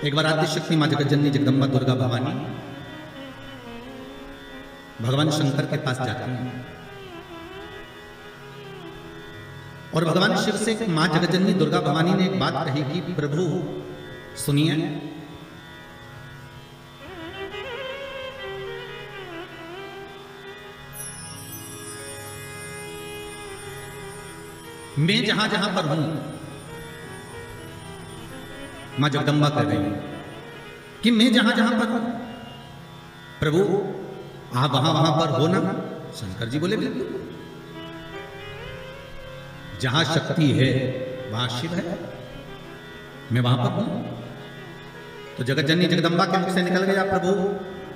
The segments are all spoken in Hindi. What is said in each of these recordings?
एक बार आद्य शक्ति मां जगत जननी जगदम्बा दुर्गा भवानी भगवान शंकर के पास जाती हैं और भगवान शिव से मां जगत जननी दुर्गा भवानी ने एक बात कही कि प्रभु सुनिए, मैं जहां जहां पर हूं, मां जगदम्बा कह रही है कि मैं जहां जहां पर हूं प्रभु आप वहां वहां पर हो ना। शंकर जी बोले बिल्कुल, जहां शक्ति है वहां शिव है, मैं वहां पर हूं। तो जगत जननी जगदम्बा के मुख से निकल गया प्रभु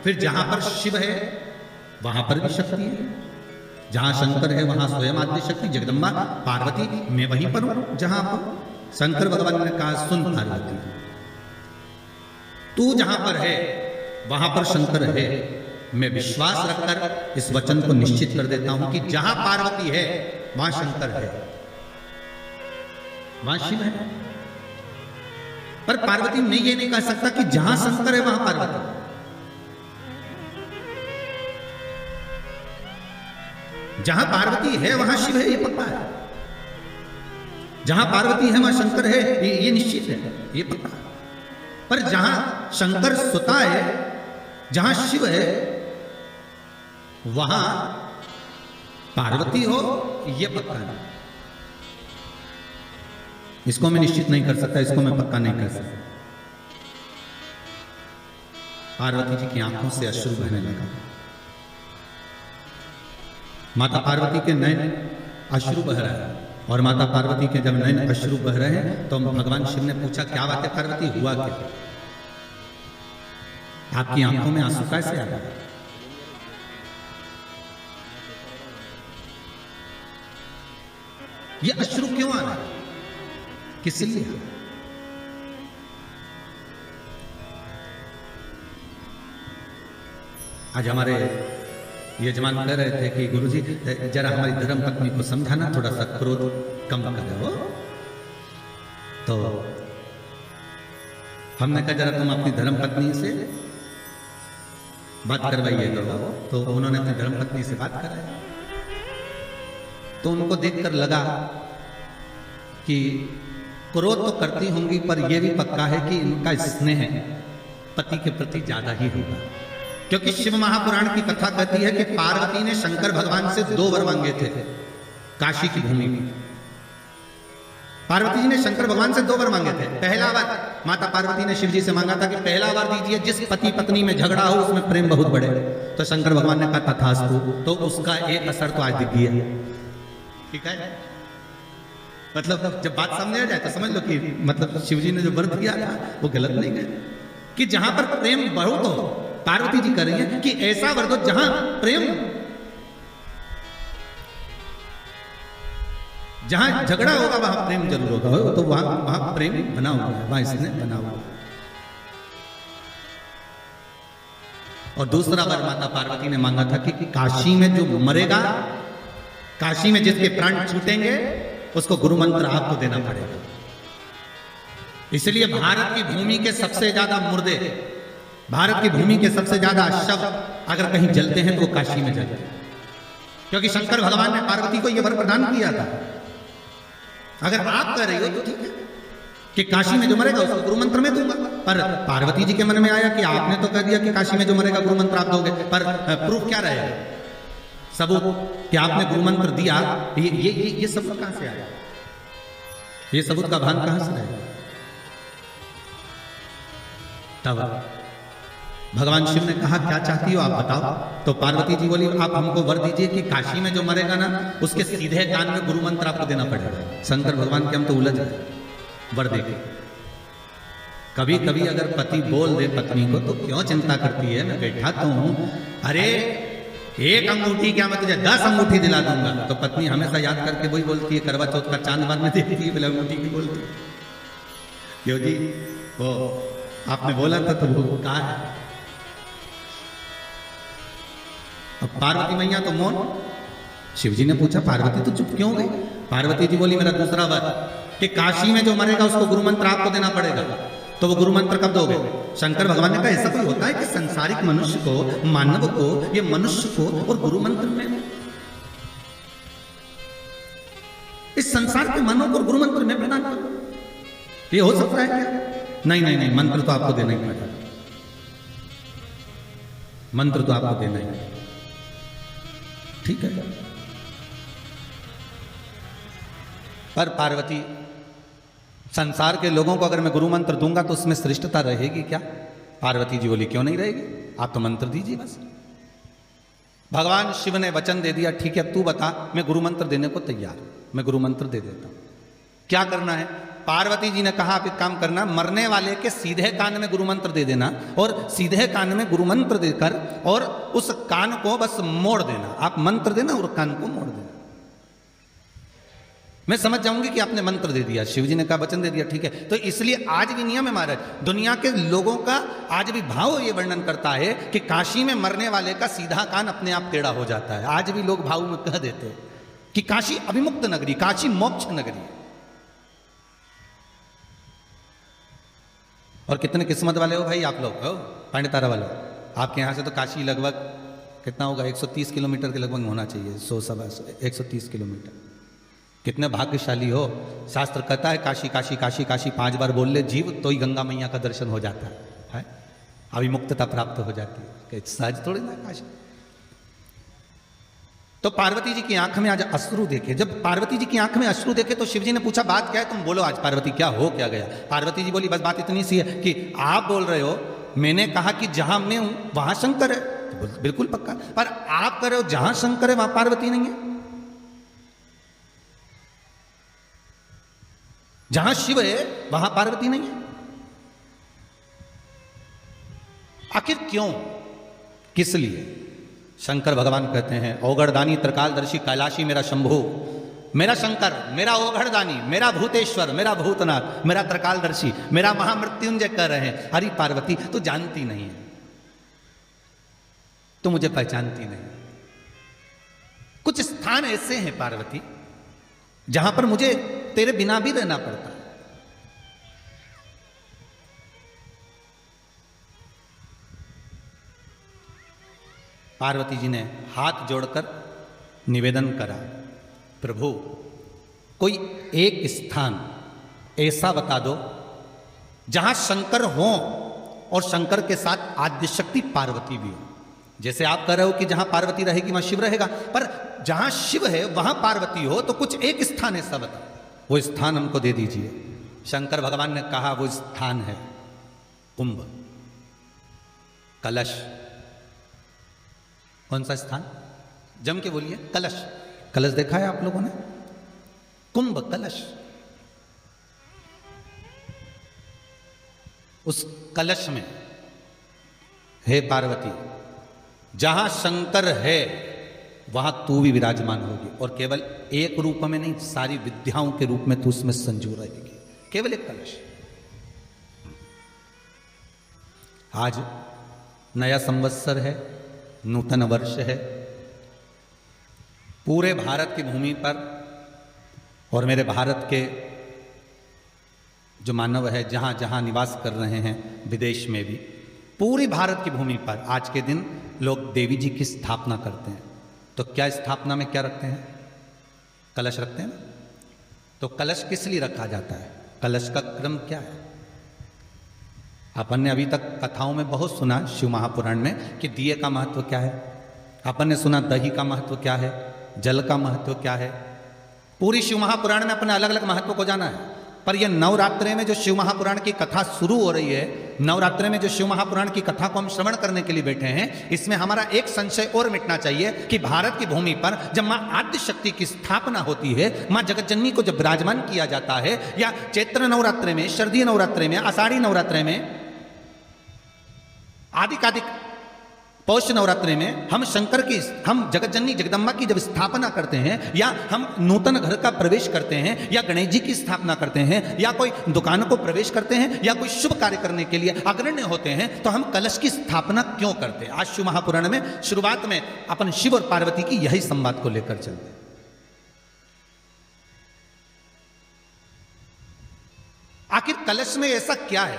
फिर जहां पर शिव है वहां पर भी शक्ति है, जहां शंकर है वहां स्वयं आद्य शक्ति जगदम्बा पार्वती, मैं वहीं पर हूं जहां पर। शंकर भगवान ने कहा सुन पार्वती, तू जहां पर है वहां पर शंकर है। मैं विश्वास रखकर इस वचन को निश्चित कर देता हूं कि जहां पार्वती है वहां शंकर है, वहां शिव है। पर पार्वती मैं ये नहीं कह सकता कि जहां शंकर है वहां पार्वती। जहां पार्वती है वहां शिव है, ये पक्का है। जहां पार्वती है वहां शंकर है, ये निश्चित है, ये पक्का है। पर जहां शंकर सुता है, जहां शिव है वहां पार्वती हो, ये पक्का है। इसको मैं निश्चित नहीं कर सकता, इसको मैं पक्का नहीं कर सकता। पार्वती जी की आंखों से अश्रु बहने लगा। माता पार्वती के नयन अश्रु बह रहा है और माता पार्वती के जब नयन अश्रु बह रहे हैं तो भगवान शिव ने पूछा क्या बात है पार्वती, हुआ क्या? आपकी आंखों में आंसू कैसे आ गए? ये अश्रु क्यों आ रहा है, किस लिए? आज हमारे यजमान कह रहे थे कि गुरुजी जरा हमारी धर्म पत्नी को समझाना, थोड़ा सा क्रोध कम करे हो। तो हमने कहा जरा तुम अपनी धर्म पत्नी से बात करवाइएगा। तो उन्होंने अपनी धर्म पत्नी से बात कराई तो उनको देखकर लगा कि क्रोध तो करती होंगी पर यह भी पक्का है कि इनका स्नेह पति के प्रति ज्यादा ही होगा। क्योंकि शिव महापुराण की कथा कहती है कि पार्वती ने शंकर भगवान से 2 वर मांगे थे काशी की भूमि में। पार्वती जी ने शंकर भगवान से 2 वर मांगे थे। पहला वर माता पार्वती ने शिव जी से मांगा था कि पहला वर दीजिए जिस पति पत्नी में झगड़ा हो उसमें प्रेम बहुत बढ़े। तो शंकर भगवान ने कहा तथास्तु। तो उसका एक असर तो आज दिख गया, ठीक है। मतलब जब बात सामने आ जाए तो समझ लो कि मतलब शिव जी ने जो वर दिया था वो गलत नहीं गया, कि जहां पर प्रेम बहुत हो, पार्वती जी कह रही है कि ऐसा वर दो जहां प्रेम, जहां झगड़ा होगा वहां प्रेम जरूर होगा। तो वहां प्रेम बना हुआ है, वहां इसने बना हुआ है। और दूसरा वर माता पार्वती ने मांगा था कि काशी में जो मरेगा, काशी में जिसके प्राण छूटेंगे उसको गुरु मंत्र आपको देना पड़ेगा। इसलिए भारत की भूमि के सबसे ज्यादा मुर्दे, भारत की भूमि के सबसे ज्यादा शव अगर कहीं जलते हैं तो वो काशी में जलते हैं। क्योंकि शंकर भगवान ने पार्वती को यह वर प्रदान किया था। अगर आप कह रही हो तो ठीक है कि काशी में जो मरेगा उसको गुरु मंत्र में दूंगा, पर पार्वती जी के मन में आया कि आपने तो कह दिया कि काशी में जो मरेगा गुरु मंत्र आप दोगे, पर प्रूफ क्या रहेगा, सबूत कि आपने गुरु मंत्र दिया। ये सबूत कहां से आया, ये सबूत का भान कहां से आया? तब भगवान शिव ने कहा क्या चाहती हो आप बताओ। तो पार्वती जी बोली आप हमको वर दीजिए कि काशी में जो मरेगा ना उसके सीधे कान में गुरु मंत्र आपको देना पड़ेगा। शंकर भगवान के हम तो उलझ गए, वर देके। कभी कभी अगर पति बोल दे पत्नी को तो क्यों चिंता करती है, मैं बैठा तो हूं। अरे एक अंगूठी क्या मैं तुझे 10 अंगूठी दिला दूंगा। तो पत्नी हमेशा याद करके वही बोलती है, करवा चौथ का चांद बार में देखती है, बोले अंगूठी की बोलती है। क्यों जी वो आपने बोला था तो वो कहा है। अब पार्वती मैया तो मौन। शिव जी ने पूछा पार्वती तो चुप क्यों गई? पार्वती जी बोली मेरा दूसरा वर कि काशी में जो मरेगा उसको गुरु मंत्र आपको देना पड़ेगा। तो वो गुरु मंत्र कब दोगे? शंकर भगवान ने कहा ऐसा कोई होता है कि संसारिक मनुष्य को, मानव को, ये मनुष्य को और गुरु मंत्र में, इस संसार के मानव को गुरु मंत्र में प्रदान करो, ये हो सकता है क्या? नहीं नहीं नहीं, मंत्र तो आपको देना ही पड़ेगा, मंत्र तो आपको देना ही, ठीक है। पर पार्वती, संसार के लोगों को अगर मैं गुरु मंत्र दूंगा तो उसमें श्रेष्ठता रहेगी क्या? पार्वती जी बोली क्यों नहीं रहेगी, आप तो मंत्र दीजिए बस। भगवान शिव ने वचन दे दिया, ठीक है तू बता, मैं गुरु मंत्र देने को तैयार हूं, मैं गुरु मंत्र दे देता हूं। क्या करना है? पार्वती जी ने कहा आप एक काम करना, मरने वाले के सीधे कान में गुरु मंत्र दे देना और सीधे कान में गुरु मंत्र देकर और उस कान को बस मोड़ देना। आप मंत्र देना और कान को मोड़ देना, मैं समझ जाऊंगी कि आपने मंत्र दे दिया। शिव जी ने कहा वचन दे दिया, ठीक है। तो इसलिए आज भी नियम है महाराज, दुनिया के लोगों का आज भी भाव ये वर्णन करता है कि काशी में मरने वाले का सीधा कान अपने आप टेढ़ा हो जाता है। आज भी लोग भाव में कह देते हैं कि काशी अभिमुक्त नगरी, काशी मोक्ष नगरी। और कितने किस्मत वाले हो भाई आप लोग, हो पंडितारा वाले, आपके यहाँ से तो काशी लगभग कितना होगा, 130 किलोमीटर के लगभग होना चाहिए, 130 किलोमीटर। कितने भाग्यशाली हो। शास्त्र कहता है काशी काशी काशी काशी 5 बार बोल ले जीव तो ही गंगा मैया का दर्शन हो जाता है, अभिमुक्तता प्राप्त हो जाती है, सहज थोड़ी ना काशी। तो पार्वती जी की आंख में आज अश्रु देखे, जब पार्वती जी की आंख में अश्रु देखे तो शिव जी ने पूछा बात क्या है, तुम बोलो आज पार्वती क्या हो क्या गया। पार्वती जी बोली बस बात इतनी सी है कि आप बोल रहे हो, मैंने कहा कि जहां मैं हूं वहां शंकर है, तो बिल्कुल पक्का, पर आप कह रहे हो जहां शंकर है वहां पार्वती नहीं है, जहां शिव है वहां पार्वती नहीं है। आखिर क्यों, किस लिए? शंकर भगवान कहते हैं औगड़दानी त्रिकालदर्शी कैलाशी मेरा शंभु, मेरा शंकर, मेरा ओघड़दानी, मेरा भूतेश्वर, मेरा भूतनाथ, मेरा त्रिकालदर्शी, मेरा महामृत्युंजय कह रहे हैं। अरे पार्वती तो जानती नहीं है, तो मुझे पहचानती नहीं। कुछ स्थान ऐसे हैं पार्वती जहां पर मुझे तेरे बिना भी रहना पड़ता है। पार्वती जी ने हाथ जोड़कर निवेदन करा, प्रभु कोई एक स्थान ऐसा बता दो जहां शंकर हो और शंकर के साथ आद्यशक्ति पार्वती भी हो। जैसे आप कह रहे हो कि जहां पार्वती रहेगी वहां शिव रहेगा, पर जहां शिव है वहां पार्वती हो, तो कुछ एक स्थान ऐसा बता, वो स्थान हमको दे दीजिए। शंकर भगवान ने कहा वो स्थान है कुंभ, कलश। कौन सा स्थान? जम के बोलिए, कलश। कलश देखा है आप लोगों ने? कुंभ कलश। उस कलश में हे पार्वती, जहां शंकर है वहां तू भी विराजमान होगी, और केवल एक रूप में नहीं, सारी विद्याओं के रूप में तू उसमें संजू रहेगी। केवल एक कलश। आज नया संवत्सर है, नूतन वर्ष है, पूरे भारत की भूमि पर और मेरे भारत के जो मानव है जहां जहां निवास कर रहे हैं, विदेश में भी, पूरी भारत की भूमि पर आज के दिन लोग देवी जी की स्थापना करते हैं। तो क्या स्थापना में क्या रखते हैं? कलश रखते हैं ना। तो कलश किस लिए रखा जाता है? कलश का क्रम क्या है? अपन ने अभी तक कथाओं में बहुत सुना, शिव महापुराण में, कि दिए का महत्व क्या है। अपन ने सुना दही का महत्व क्या है, जल का महत्व क्या है। पूरी शिव महापुराण में अपने अलग अलग महत्व को जाना है। पर यह नवरात्रे में जो शिव महापुराण की कथा शुरू हो रही है, नवरात्रे में जो शिव महापुराण की कथा को हम श्रवण करने के लिए बैठे हैं, इसमें हमारा एक संशय और मिटना चाहिए कि भारत की भूमि पर जब मां आद्य शक्ति की स्थापना होती है, मां जगतजननी को जब विराजमान किया जाता है, या चैत्र नवरात्रे में, शरदीय नवरात्रे में, आषाढ़ी नवरात्रे में, आदिकादिक पौष नवरात्रि में हम शंकर की, हम जगतजननी जगदम्बा की जब स्थापना करते हैं, या हम नूतन घर का प्रवेश करते हैं, या गणेश जी की स्थापना करते हैं, या कोई दुकान को प्रवेश करते हैं, या कोई शुभ कार्य करने के लिए अग्रण्य होते हैं, तो हम कलश की स्थापना क्यों करते हैं? आज शिव महापुराण में शुरुआत में अपन शिव और पार्वती की यही संवाद को लेकर चलते हैं। आखिर कलश में ऐसा क्या है?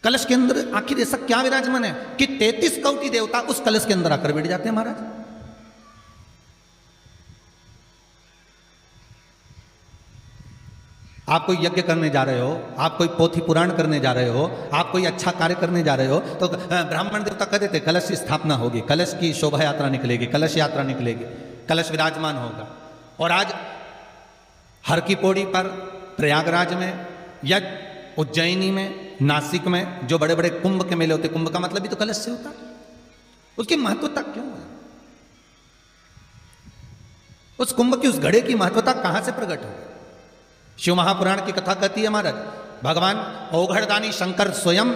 कलश के अंदर आखिर ऐसा क्या विराजमान है कि 33 कोटि देवता उस कलश के अंदर आकर बैठ जाते हैं महाराज। आप कोई यज्ञ करने जा रहे हो, आप कोई पोथी पुराण करने जा रहे हो, आप कोई अच्छा कार्य करने जा रहे हो, तो ब्राह्मण देवता कहते थे कलश की स्थापना होगी, कलश की शोभा यात्रा निकलेगी, कलश यात्रा निकलेगी, कलश विराजमान होगा। और आज हर की पौड़ी पर, प्रयागराज में या उज्जैनी में, नासिक में जो बड़े बड़े कुंभ के मेले होते, कुंभ का मतलब भी तो कलश से होता है। उसकी महत्वता क्यों है? उस कुंभ की, उस घड़े की महत्वता कहां से प्रकट हो? शिव महापुराण की कथा कहती है महाराज, भगवान औघड़दानी शंकर स्वयं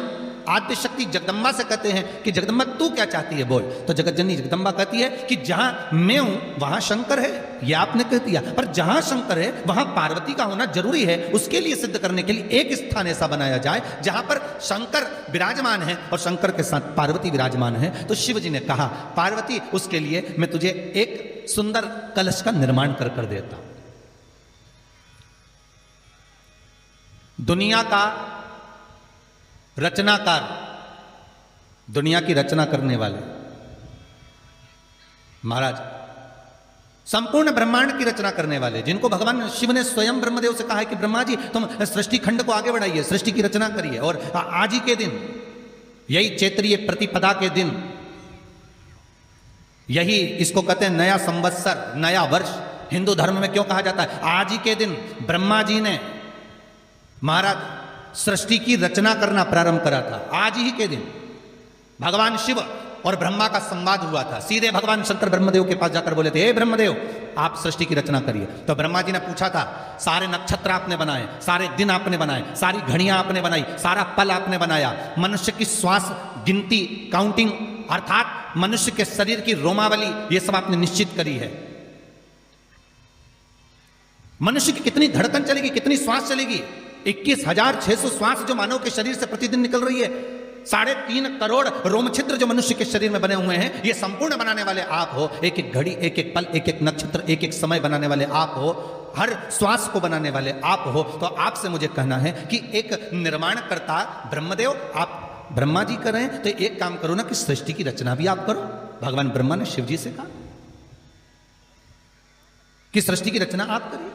आद्य शक्ति जगदम्बा से कहते हैं कि जगदम्बा तू क्या चाहती है बोल। तो जगतजननी जगदम्बा कहती है कि जहां मैं हूं वहां शंकर है, यह आपने कह दिया, पर जहां शंकर है वहां पार्वती का होना जरूरी है। उसके लिए सिद्ध करने के लिए एक स्थान ऐसा बनाया जाए जहां पर शंकर विराजमान है और शंकर के साथ पार्वती विराजमान है। तो शिव जी ने कहा पार्वती उसके लिए मैं तुझे एक सुंदर कलश का निर्माण कर देता हूं। दुनिया का रचनाकार, दुनिया की रचना करने वाले महाराज, संपूर्ण ब्रह्मांड की रचना करने वाले, जिनको भगवान शिव ने स्वयं ब्रह्मदेव से कहा है कि ब्रह्मा जी तुम सृष्टि खंड को आगे बढ़ाइए, सृष्टि की रचना करिए। और आज ही के दिन, यही चैत्रीय प्रतिपदा के दिन, यही इसको कहते हैं नया संवत्सर, नया वर्ष। हिंदू धर्म में क्यों कहा जाता है? आज ही के दिन ब्रह्मा जी ने महाराज सृष्टि की रचना करना प्रारंभ करा था। आज ही के दिन भगवान शिव और ब्रह्मा का संवाद हुआ था। सीधे भगवान शंकर ब्रह्मदेव के पास जाकर बोले थे, हे ब्रह्मदेव आप सृष्टि की रचना करिए। तो ब्रह्मा जी ने पूछा था, सारे नक्षत्र आपने बनाए, सारे दिन आपने बनाए, सारी घड़ियां आपने बनाई, सारा पल आपने बनाया, मनुष्य की श्वास गिनती, काउंटिंग, अर्थात मनुष्य के शरीर की रोमावली, ये सब आपने निश्चित करी है। मनुष्य की कितनी धड़कन चलेगी, कितनी श्वास चलेगी, 21,600 श्वास जो मानव के शरीर से प्रतिदिन निकल रही है, 3.5 करोड़ रोम छिद्र जो मनुष्य के शरीर में बने हुए हैं, ये संपूर्ण बनाने वाले आप हो। एक एक घड़ी, एक एक पल, एक एक नक्षत्र, एक एक समय बनाने वाले आप हो, हर श्वास को बनाने वाले आप हो। तो आपसे मुझे कहना है कि एक निर्माणकर्ता ब्रह्मदेव, आप ब्रह्मा जी कर रहे हैं, तो एक काम करो ना कि सृष्टि की रचना भी आप करो। भगवान ब्रह्मा ने शिव जी से कहा कि सृष्टि की रचना आप करिए।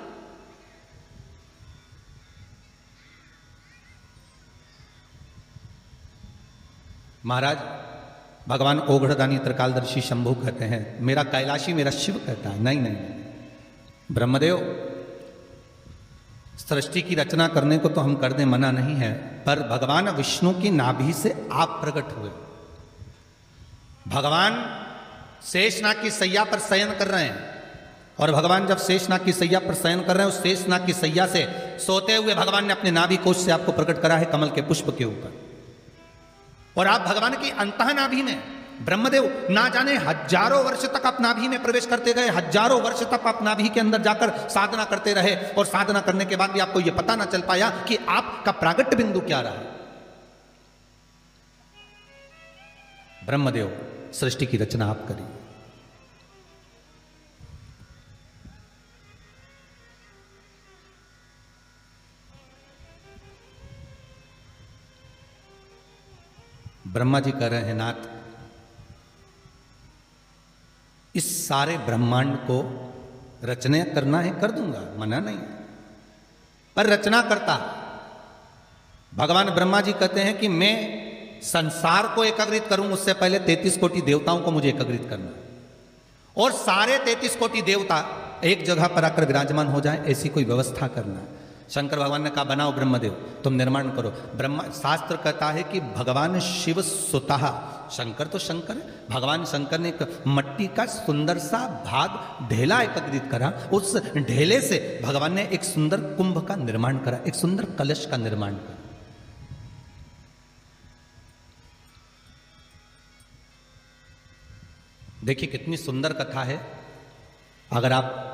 महाराज भगवान ओघड़दानी त्रिकालदर्शी शंभु कहते हैं, मेरा कैलाशी मेरा शिव कहता है, नहीं नहीं ब्रह्मदेव, सृष्टि की रचना करने को तो हम कर दें, मना नहीं है, पर भगवान विष्णु की नाभि से आप प्रकट हुए। भगवान शेषनाग की सैया पर शयन कर रहे हैं, और भगवान जब शेषनाग की सैया पर शयन कर रहे हैं, उस शेषनाग की सैया से सोते हुए भगवान ने अपने नाभि कोश से आपको प्रकट करा है, कमल के पुष्प के ऊपर। और आप भगवान की अंतः नाभि में, ब्रह्मदेव ना जाने हजारों वर्ष तक आप नाभि में प्रवेश करते गए, हजारों वर्ष तक आप नाभि के अंदर जाकर साधना करते रहे, और साधना करने के बाद भी आपको यह पता ना चल पाया कि आपका प्रागट्य बिंदु क्या रहा। ब्रह्मदेव सृष्टि की रचना आप करिए। ब्रह्मा जी कह रहे हैं, नाथ इस सारे ब्रह्मांड को रचना करना है, कर दूंगा, मना नहीं, पर रचना करता भगवान ब्रह्मा जी कहते हैं कि मैं संसार को एकत्रित करूं, उससे पहले 33 कोटि देवताओं को मुझे एकत्रित करना, और सारे 33 कोटि देवता एक जगह पर आकर विराजमान हो जाए, ऐसी कोई व्यवस्था करना। शंकर भगवान ने कहा बनाओ ब्रह्मदेव, तुम निर्माण करो। ब्रह्मा, शास्त्र कहता है कि भगवान शिव स्वतः, शंकर तो शंकर है, भगवान शंकर ने एक मट्टी का सुंदर सा भाग ढेला एकत्रित करा, उस ढेले से भगवान ने एक सुंदर कुंभ का निर्माण करा, एक सुंदर कलश का निर्माण करा। देखिए कितनी सुंदर कथा है। अगर आप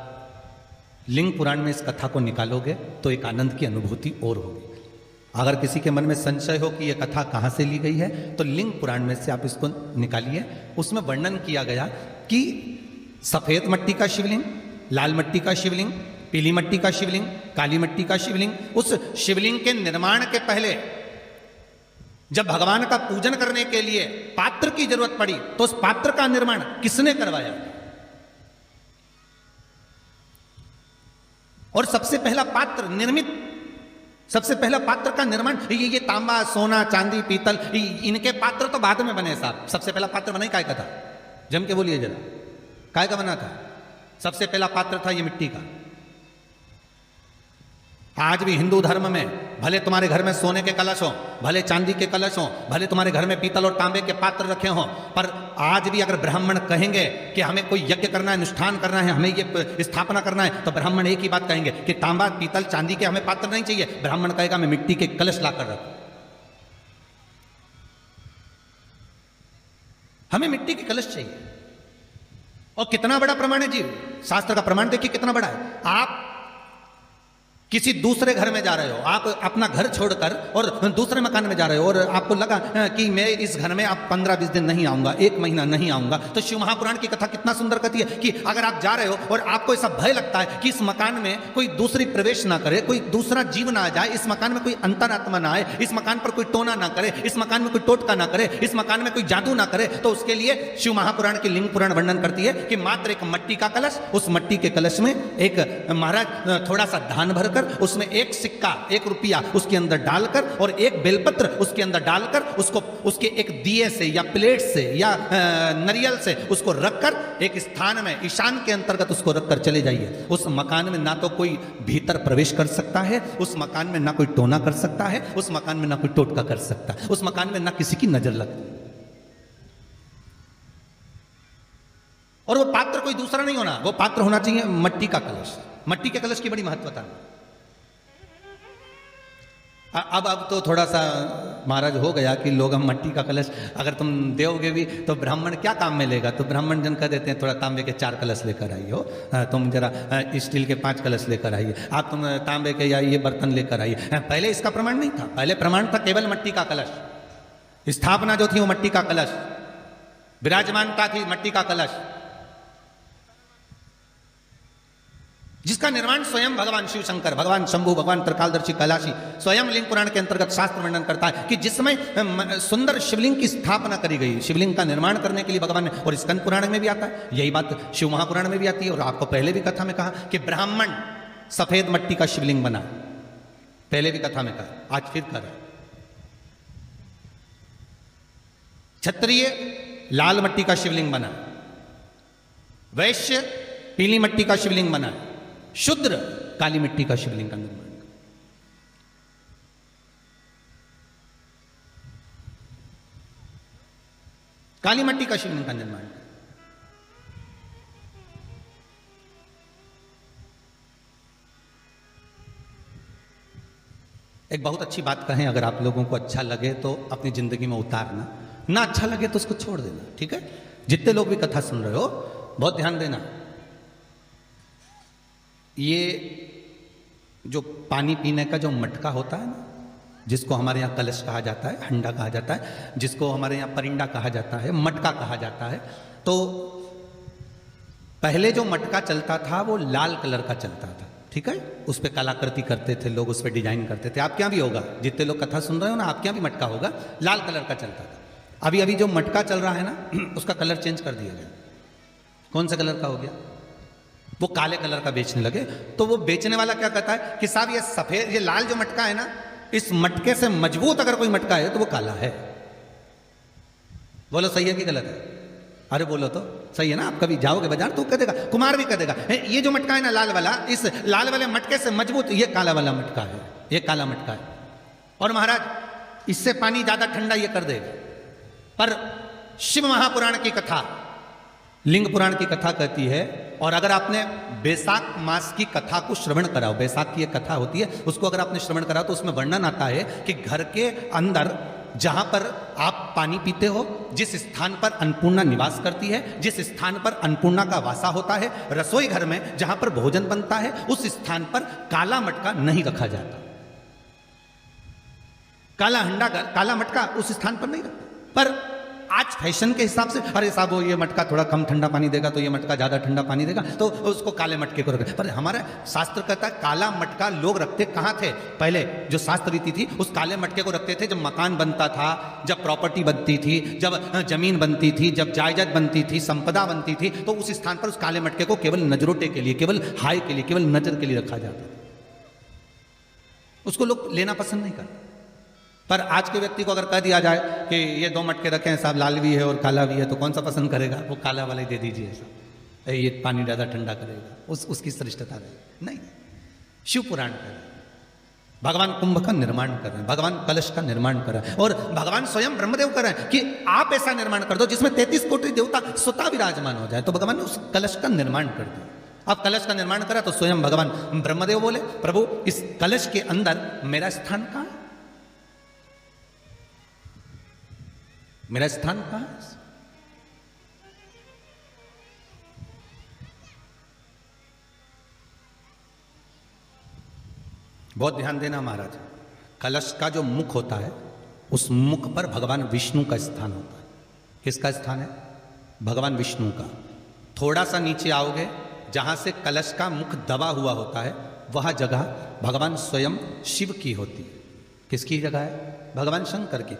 लिंग पुराण में इस कथा को निकालोगे तो एक आनंद की अनुभूति और होगी। अगर किसी के मन में संशय हो कि यह कथा कहाँ से ली गई है, तो लिंग पुराण में से आप इसको निकालिए। उसमें वर्णन किया गया कि सफेद मट्टी का शिवलिंग, लाल मट्टी का शिवलिंग, पीली मट्टी का शिवलिंग, काली मट्टी का शिवलिंग, उस शिवलिंग के निर्माण के पहले जब भगवान का पूजन करने के लिए पात्र की जरूरत पड़ी तो उस पात्र का निर्माण किसने करवाया? और सबसे पहला पात्र निर्मित, सबसे पहला पात्र का निर्माण ये तांबा, सोना, चांदी, पीतल, इनके पात्र तो बाद में बने साहब। सबसे पहला पात्र बना ही काय का था? जम के बोलिए जरा, काय का बना था? सबसे पहला पात्र था ये मिट्टी का। आज भी हिंदू धर्म में भले तुम्हारे घर में सोने के कलश हो, भले चांदी के कलश हो, भले तुम्हारे घर में पीतल और तांबे के पात्र रखे हों, पर आज भी अगर ब्राह्मण कहेंगे कि हमें कोई यज्ञ करना है, अनुष्ठान करना है, हमें ये स्थापना करना है, तो ब्राह्मण एक ही बात कहेंगे कि तांबा, पीतल, चांदी के हमें पात्र नहीं चाहिए। ब्राह्मण कहेगा मैं मिट्टी के कलश लाकर रखूं, हमें मिट्टी के कलश चाहिए। और कितना बड़ा प्रमाण है जी, शास्त्र का प्रमाण देखिए कितना बड़ा है। आप किसी दूसरे घर में जा रहे हो, आप अपना घर छोड़कर और दूसरे मकान में जा रहे हो, और आपको लगा कि मैं इस घर में अब 15-20 दिन नहीं आऊंगा, 1 महीना नहीं आऊंगा, तो शिव महापुराण की कथा कितना सुंदर कहती है कि अगर आप जा रहे हो और आपको ऐसा भय लगता है कि इस मकान में कोई दूसरी प्रवेश ना करे, कोई दूसरा जीव ना आ जाए, इस मकान में कोई अंतरात्मा ना आए, इस मकान पर कोई टोना ना करे, इस मकान में कोई टोटका ना करे, इस मकान में कोई जादू ना करे, तो उसके लिए शिव महापुराण की लिंग पुराण वर्णन करती है कि मात्र एक मट्टी का कलश, उस मट्टी के कलश में एक महाराज थोड़ा सा धान भरकर, उसमें एक सिक्का, 1 रुपया उसके अंदर डालकर और एक बेलपत्र उसके अंदर डालकर, उसको उसके एक दिए से या प्लेट से या नरियल से उसको रखकर एक स्थान में ईशान के अंतर्गत उसको रखकर चले जाइए। उस मकान में ना तो कोई भीतर प्रवेश कर सकता है, उस मकान में ना कोई टोना कर सकता है, उस मकान में ना कोई टोटका कर सकता है, उस मकान में ना किसी की नजर लगती। और वो पात्र कोई दूसरा नहीं होना, वो पात्र होना चाहिए मट्टी का कलश। मट्टी के कलश की बड़ी महत्वता है। अब तो थोड़ा सा महाराज हो गया कि लोग हम मट्टी का कलश अगर तुम दोगे भी तो ब्राह्मण क्या काम में लेगा, तो ब्राह्मण जन कह देते हैं थोड़ा तांबे के 4 कलश लेकर आइए हो, तुम जरा स्टील के 5 कलश लेकर आइए, आप तुम तांबे के या ये बर्तन लेकर आइए। पहले इसका प्रमाण नहीं था, पहले प्रमाण था केवल मट्टी का कलश। स्थापना जो थी वो मट्टी का कलश, विराजमानता थी मट्टी का कलश, जिसका निर्माण स्वयं भगवान शिव शंकर, भगवान शंभु, भगवान त्रिकालदर्शी कैलाशी स्वयं लिंग पुराण के अंतर्गत शास्त्र वर्णन करता है कि जिसमें सुंदर शिवलिंग की स्थापना करी गई, शिवलिंग का निर्माण करने के लिए भगवान ने। और स्कंद पुराण में भी आता है यही बात, शिव महापुराण में भी आती है। और आपको पहले भी कथा में कहा कि ब्राह्मण सफेद मट्टी का शिवलिंग बना, पहले भी कथा में कहा, आज फिर कह रहा। क्षत्रिय लाल मट्टी का शिवलिंग बना, वैश्य पीली मट्टी का शिवलिंग बना, शूद्र काली मिट्टी का शिवलिंग का निर्माण। काली मिट्टी का शिवलिंग का निर्माण। एक बहुत अच्छी बात कहें, अगर आप लोगों को अच्छा लगे तो अपनी जिंदगी में उतारना, ना अच्छा लगे तो उसको छोड़ देना, ठीक है। जितने लोग भी कथा सुन रहे हो बहुत ध्यान देना। ये जो पानी पीने का जो मटका होता है ना, जिसको हमारे यहाँ कलश कहा जाता है, हंडा कहा जाता है, जिसको हमारे यहाँ परिंडा कहा जाता है, मटका कहा जाता है, तो पहले जो मटका चलता था वो लाल कलर का चलता था, ठीक है। उस पर कलाकृति करते थे लोग, उस पर डिजाइन करते थे। आपके यहाँ भी होगा, जितने लोग कथा सुन रहे हो ना, आपके यहाँ भी मटका होगा, लाल कलर का चलता था। अभी अभी जो मटका चल रहा है ना, उसका कलर चेंज कर दिया गया। कौन सा कलर का हो गया? वो काले कलर का बेचने लगे। तो वो बेचने वाला क्या कहता है कि साहब ये सफेद, ये लाल जो मटका है ना, इस मटके से मजबूत अगर कोई मटका है तो वो काला है। बोलो सही है कि गलत है? अरे बोलो तो सही है ना। आप कभी जाओगे बाजार तो कह देगा, कुमार भी कह देगा, ये जो मटका है ना लाल वाला, इस लाल वाले मटके से मजबूत ये काला वाला मटका है, ये काला मटका है। और महाराज इससे पानी ज्यादा ठंडा ये कर देगा। पर शिव महापुराण की कथा, लिंग पुराण की कथा कहती है, और अगर आपने बैसाख मास की कथा को श्रवण कराओ, बैसाख की एक कथा होती है, उसको अगर आपने श्रवण कराओ तो उसमें वर्णन आता है कि घर के अंदर जहां पर आप पानी पीते हो, जिस स्थान पर अन्नपूर्णा निवास करती है, जिस स्थान पर अन्नपूर्णा का वासा होता है, रसोई घर में जहां पर भोजन बनता है, उस स्थान पर काला मटका नहीं रखा जाता। काला हंडा, काला मटका उस स्थान पर नहीं रखता। पर आज फैशन के हिसाब से अरे साहब वो ये मटका थोड़ा कम ठंडा पानी देगा तो ये मटका ज़्यादा ठंडा पानी देगा तो उसको काले मटके को रखें। पर हमारा शास्त्र कहता है काला मटका लोग रखते कहाँ थे? पहले जो शास्त्र रीति थी उस काले मटके को रखते थे जब मकान बनता था, जब प्रॉपर्टी बनती थी, जब जमीन बनती थी, जब जायदाद बनती थी, संपदा बनती थी, तो उस स्थान पर उस काले मटके को केवल नजरोटे के लिए, केवल हाय के लिए, केवल नजर के लिए रखा जाता था। उसको लोग लेना पसंद नहीं करते। पर आज के व्यक्ति को अगर कह दिया जाए कि ये 2 मटके रखे हैं साहब, लाल भी है और काला भी है, तो कौन सा पसंद करेगा? वो काला वाला ही दे दीजिए साहब, ये पानी ज़्यादा ठंडा करेगा, उसकी श्रेष्ठता रहेगी। नहीं, शिव पुराण कर रहे हैं, भगवान कुंभ का निर्माण कर रहे हैं, भगवान कलश का निर्माण कर रहे हैं, और भगवान स्वयं ब्रह्मदेव कर रहे हैं कि आप ऐसा निर्माण कर दो जिसमें 33 कोटि देवता स्वतः विराजमान हो जाए। तो भगवान ने उस कलश का निर्माण कर दिया। अब कलश का निर्माण करा तो स्वयं भगवान ब्रह्मदेव बोले, प्रभु इस कलश के अंदर मेरा स्थान कहाँ है? मेरा स्थान कहाँ है? बहुत ध्यान देना महाराज, कलश का जो मुख होता है उस मुख पर भगवान विष्णु का स्थान होता है। किसका स्थान है? भगवान विष्णु का। थोड़ा सा नीचे आओगे, जहां से कलश का मुख दबा हुआ होता है, वह जगह भगवान स्वयं शिव की होती है। किसकी जगह है? भगवान शंकर की।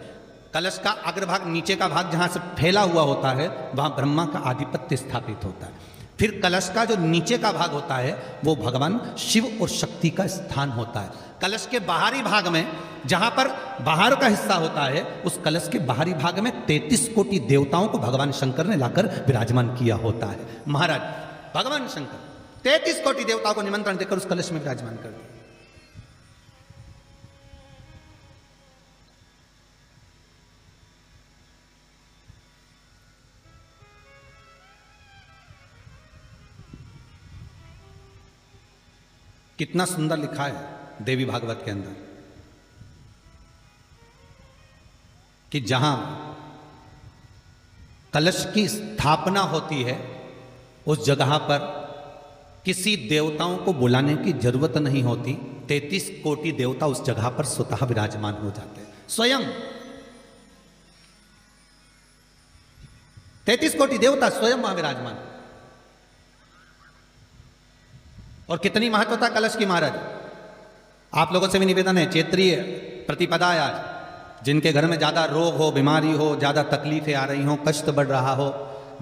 कलश का अग्रभाग, नीचे का भाग जहां से फैला हुआ होता है, वहां ब्रह्मा का आधिपत्य स्थापित होता है। फिर कलश का जो नीचे का भाग होता है वो भगवान शिव और शक्ति का स्थान होता है। कलश के बाहरी भाग में, जहां पर बाहर का हिस्सा होता है, उस कलश के बाहरी भाग में 33 कोटि देवताओं को भगवान शंकर ने लाकर विराजमान किया होता है। महाराज भगवान शंकर 33 कोटि देवताओं को निमंत्रण देकर उस कलश में विराजमान कर दिया। कितना सुंदर लिखा है देवी भागवत के अंदर कि जहां कलश की स्थापना होती है उस जगह पर किसी देवताओं को बुलाने की जरूरत नहीं होती। 33 कोटि देवता उस जगह पर स्वतः विराजमान हो जाते हैं। स्वयं 33 कोटि देवता स्वयं वहां विराजमान। और कितनी महत्वता कलश की महाराज। आप लोगों से भी निवेदन है, चैत्रीय प्रतिपदा है आज, जिनके घर में ज्यादा रोग हो, बीमारी हो, ज्यादा तकलीफें आ रही हो, कष्ट बढ़ रहा हो,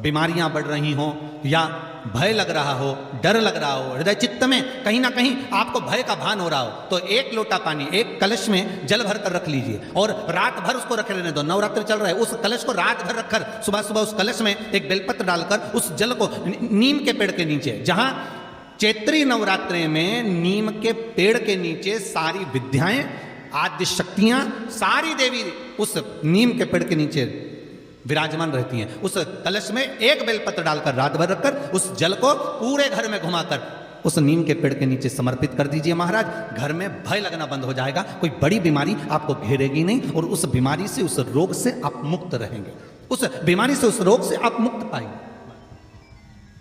बीमारियां बढ़ रही हो, या भय लग रहा हो, डर लग रहा हो, हृदय चित्त में कहीं ना कहीं आपको भय का भान हो रहा हो, तो 1 लोटा पानी एक कलश में जल भर कर रख लीजिए और रात भर उसको रखे रहने दो। नवरात्र चल रहा है, उस कलश को रात भर रखकर सुबह सुबह उस कलश में एक बेलपत्र डालकर उस जल को नीम के पेड़ के नीचे, जहां चैत्री नवरात्रि में नीम के पेड़ के नीचे सारी विद्याएं, आद्य शक्तियां, सारी देवी उस नीम के पेड़ के नीचे विराजमान रहती हैं। उस कलश में एक बेलपत्र डालकर रात भर रखकर उस जल को पूरे घर में घुमाकर उस नीम के पेड़ के नीचे समर्पित कर दीजिए महाराज। घर में भय लगना बंद हो जाएगा, कोई बड़ी बीमारी आपको घेरेगी नहीं और उस बीमारी से, उस रोग से आप मुक्त रहेंगे। उस बीमारी से, उस रोग से आप मुक्त पाएंगे।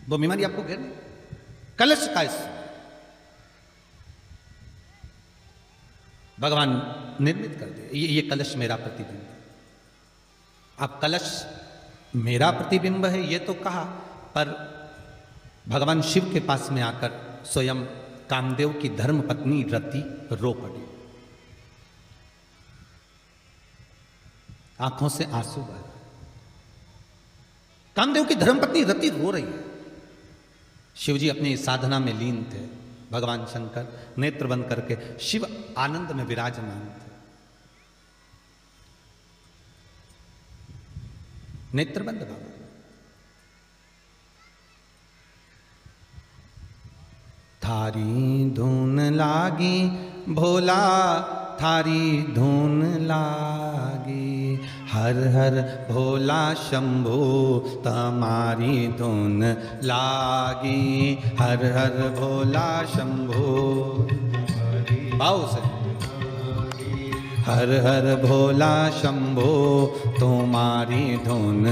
वो बीमारी आपको घेर नहीं। कलश का भगवान निर्मित कर दे। ये कलश मेरा प्रतिबिंब है। अब कलश मेरा प्रतिबिंब है ये तो कहा, पर भगवान शिव के पास में आकर स्वयं कामदेव की धर्म पत्नी रति रो पड़ी। आंखों से आंसू बह रहे। कामदेव की धर्म पत्नी रति रो रही है। शिवजी अपनी साधना में लीन थे। भगवान शंकर नेत्र बंद करके शिव आनंद में विराजमान थे। नेत्र बंद बाबा। थारी धुन लागी भोला, थारी धुन लागी, हर हर भोला शंभू तमारी धुन लागी, हर हर भोला शंभू। भाव से हर हर भोला शंभू तुम्हारी धुन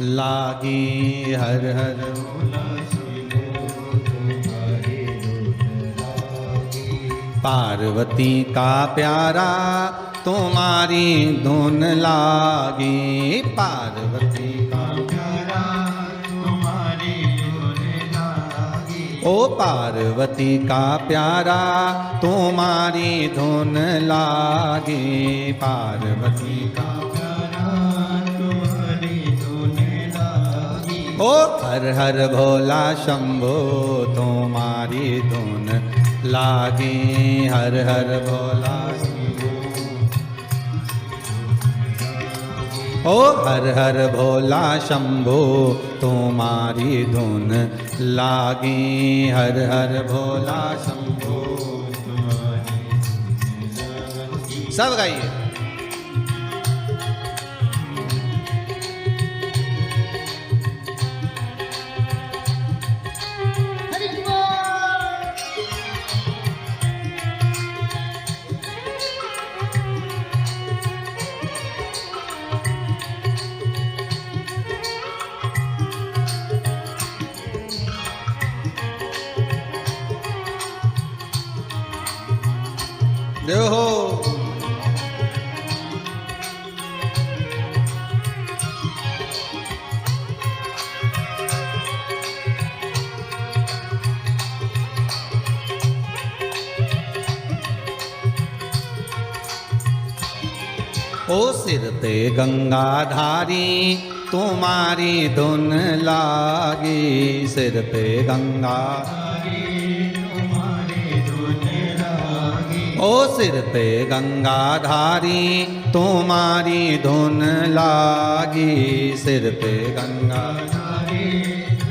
लागी, हर हर भोला शंभू तुम्हारी धुन लागी। पार्वती का प्यारा तुम्हारी धुन लागी, पार्वती का प्यारा तुम्हारी धुन लागी। ओ पार्वती का प्यारा तुम्हारी धुन लागी, पार्वती का प्यारा तुम्हारी धुन लागी। ओ हर हर भोला शंभो तुम्हारी धुन लागी, हर हर भोला शंभो। ओ हर हर भोला शंभो तुम्हारी धुन लागी, हर हर भोला शंभो। सब गाइए। देखो ओ सिर ते गंगाधारी तुम्हारी धुन लागी, सिर पे गंगाधारी तुम्हारी धुन लागी। ओ सिर पे गंगाधारी तुम्हारी धुन लागी, सिर पे गंगाधारी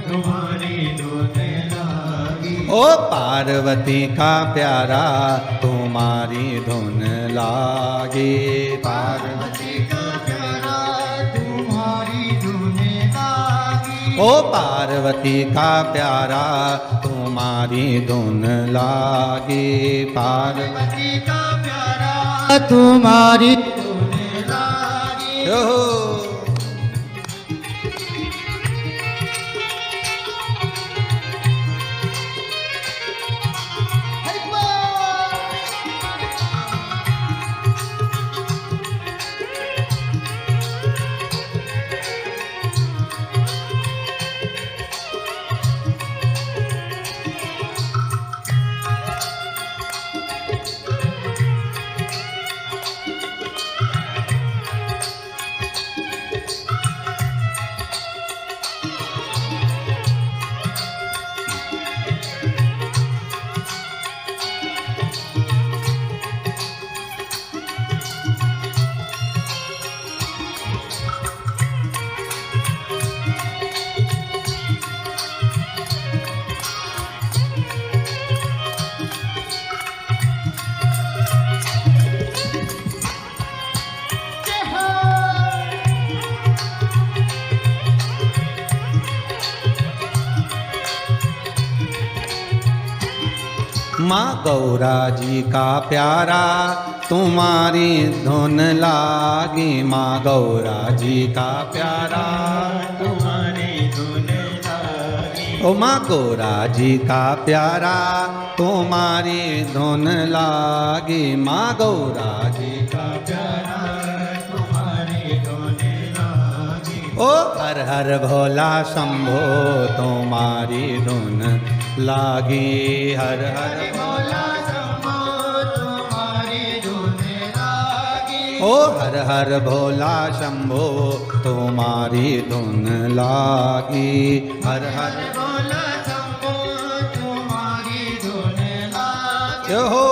तुम्हारी धुन लागी। ओ पार्वती का प्यारा तुम्हारी धुन लागी, पार्वती का प्यारा तुम्हारी धुन लागी। ओ पार्वती का प्यारा तुम्हारी धुन लागी, पार्वती का प्यारा तुम्हारी धुन लागी। ओहो माँ गौरा जी का प्यारा तुम्हारी धुन लागी, माँ गौरा जी का प्यारा तुम्हारी धुन लागी। ओ माँ गौरा जी का प्यारा तुम्हारी धुन लागी, माँ गौरा जी का प्यारा तुम्हारी धुन लागी। ओ हर हर भोला शंभो तुम्हारी धुन लागी, हर हर भोला शंभो तुम्हारी धुन लागी। ओ हर हर भोला शंभो तुम्हारी धुन लागी, हर हर भोला शंभो तुम्हारी धुन लागी। हो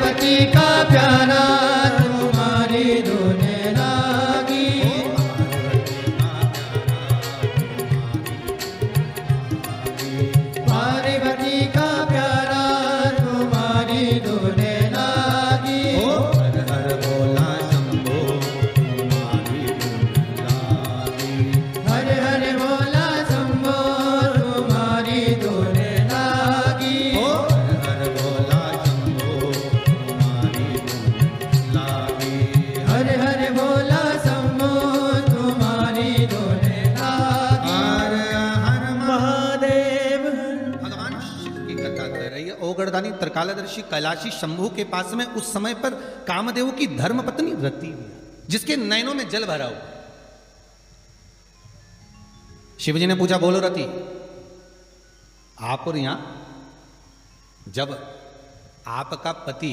पार्वती का प्यारा तुम्हारी धुने लागी। पार्वती का प्यारा तुम्हारी धुने लागी। हर हर बोला शंभो तुम्हारी धुन लागी। हर हर बोला शंभो तुम्हारी धुने लागी। हर हर बोला शंभो तुम्हारी धुन लागी। हर हर बोला शंभो तुम्हारी धुने लागी। हर हर महादेव। भगवान शिव की कथा कर रही है। ओगरदानी त्रिकालदर्शी कैलाशी शंभु के पास में उस समय पर कामदेव की धर्मपत्नी रति हुई, जिसके नयनों में जल भरा हुआ। शिवजी ने पूछा, बोलो रति, आप और यहां जब आपका पति